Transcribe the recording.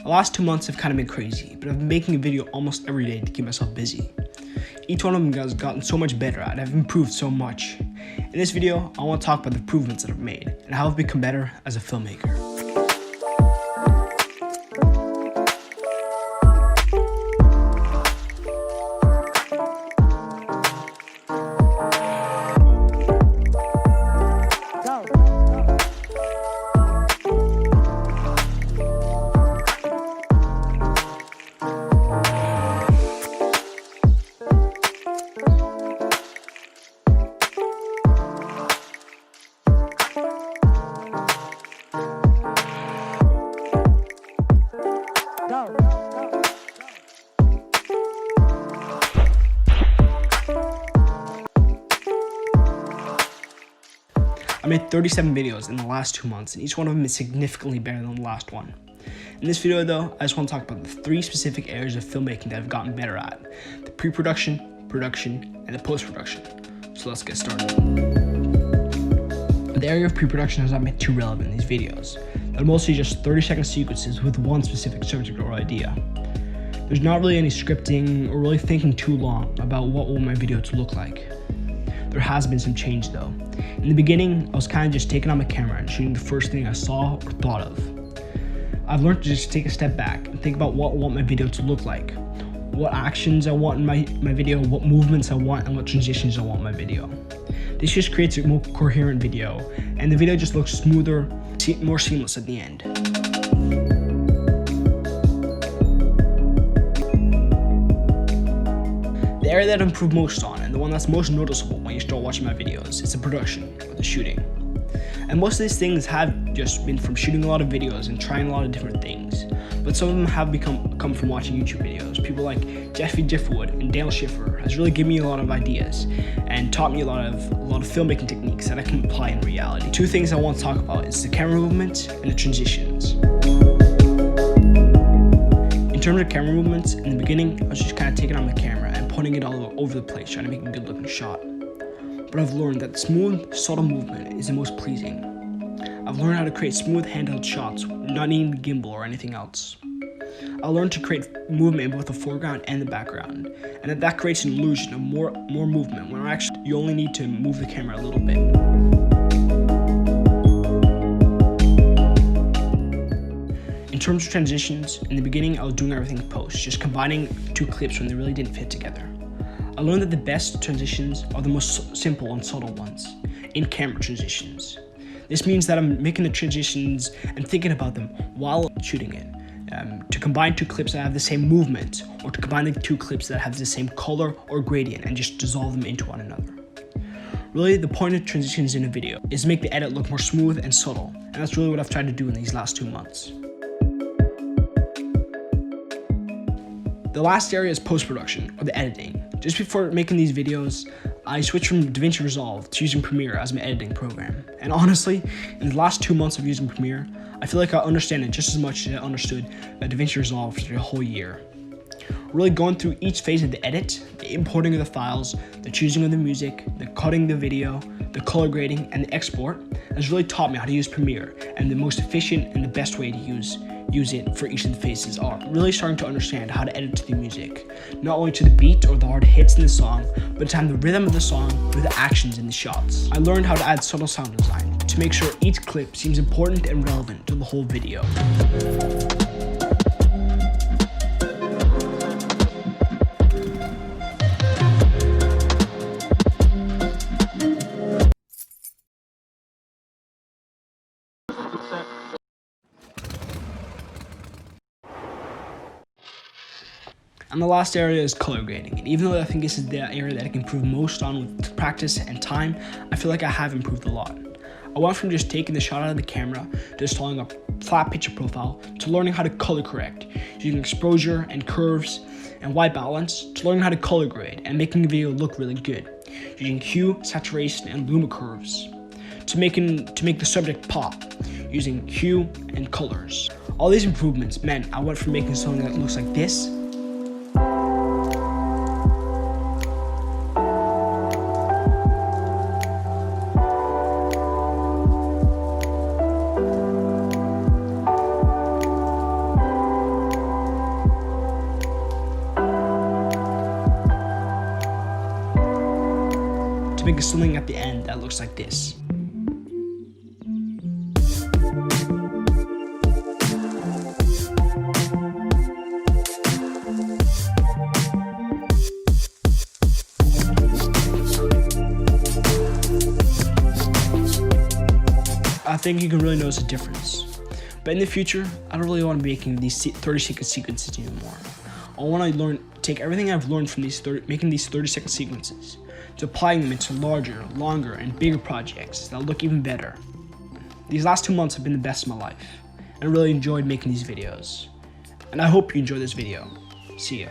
The last 2 months have kind of been crazy, but I've been making a video almost every day to keep myself busy. Each one of them has gotten so much better at, I've improved so much. In this video, I want to talk about the improvements that I've made and how I've become better as a filmmaker. I made 37 videos in the last 2 months, and each one of them is significantly better than the last one. In this video though, I just want to talk about the 3 specific areas of filmmaking that I've gotten better at: the pre-production, production, and the post-production. So let's get started. The area of pre-production has not been too relevant in these videos. They're mostly just 30-second sequences with one specific subject or idea. There's not really any scripting or really thinking too long about what I want my video to look like. There has been some change though. In the beginning, I was kind of just taking out my camera and shooting the first thing I saw or thought of. I've learned to just take a step back and think about what I want my video to look like, what actions I want in my video, what movements I want, and what transitions I want in my video. This just creates a more coherent video, and the video just looks smoother, more seamless at the end. The area that I've improved most on, and the one that's most noticeable when you start watching my videos, is the production, or the shooting. And most of these things have just been from shooting a lot of videos and trying a lot of different things. But some of them have come from watching YouTube videos. People like Jeffy Jiffwood and Dale Schiffer has really given me a lot of ideas and taught me a lot of filmmaking techniques that I can apply in reality. 2 things I want to talk about is the camera movement and the transitions. In terms of camera movements, in the beginning, I was just kind of taking out my camera and putting it all over the place, trying to make a good looking shot. But I've learned that smooth, subtle movement is the most pleasing. I've learned how to create smooth handheld shots, not needing a gimbal or anything else. I learned to create movement in both the foreground and the background, and that creates an illusion of more movement when actually you only need to move the camera a little bit. In terms of transitions, in the beginning I was doing everything in post, just combining 2 clips when they really didn't fit together. I learned that the best transitions are the most simple and subtle ones, in-camera transitions. This means that I'm making the transitions and thinking about them while shooting it. To combine 2 clips that have the same movement, or to combine the 2 clips that have the same color or gradient and just dissolve them into one another. Really, the point of transitions in a video is to make the edit look more smooth and subtle, and that's really what I've tried to do in these last 2 months. The last area is post-production, or the editing. Just before making these videos, I switched from DaVinci Resolve to using Premiere as my editing program. And honestly, in the last 2 months of using Premiere, I feel like I understand it just as much as I understood DaVinci Resolve for a whole year. Really going through each phase of the edit, the importing of the files, the choosing of the music, the cutting the video, the color grading, and the export has really taught me how to use Premiere and the most efficient and the best way to use it for each of the phases are. Really starting to understand how to edit to the music, not only to the beat or the hard hits in the song, but to time the rhythm of the song with the actions in the shots. I learned how to add subtle sound design to make sure each clip seems important and relevant to the whole video. And the last area is color grading. And even though I think this is the area that I can improve most on with practice and time, I feel like I have improved a lot. I went from just taking the shot out of the camera to installing a flat picture profile to learning how to color correct, using exposure and curves and white balance to learning how to color grade and making the video look really good, using hue, saturation, and luma curves to make the subject pop, using hue and colors. All these improvements meant I went from making something that looks like this to make something at the end that looks like this. I think you can really notice a difference. But in the future, I don't really want to be making these 30-second sequences anymore. I want to take everything I've learned from making these 30-second sequences to applying them into larger, longer, and bigger projects that look even better. These last 2 months have been the best of my life, and I really enjoyed making these videos. And I hope you enjoyed this video. See ya.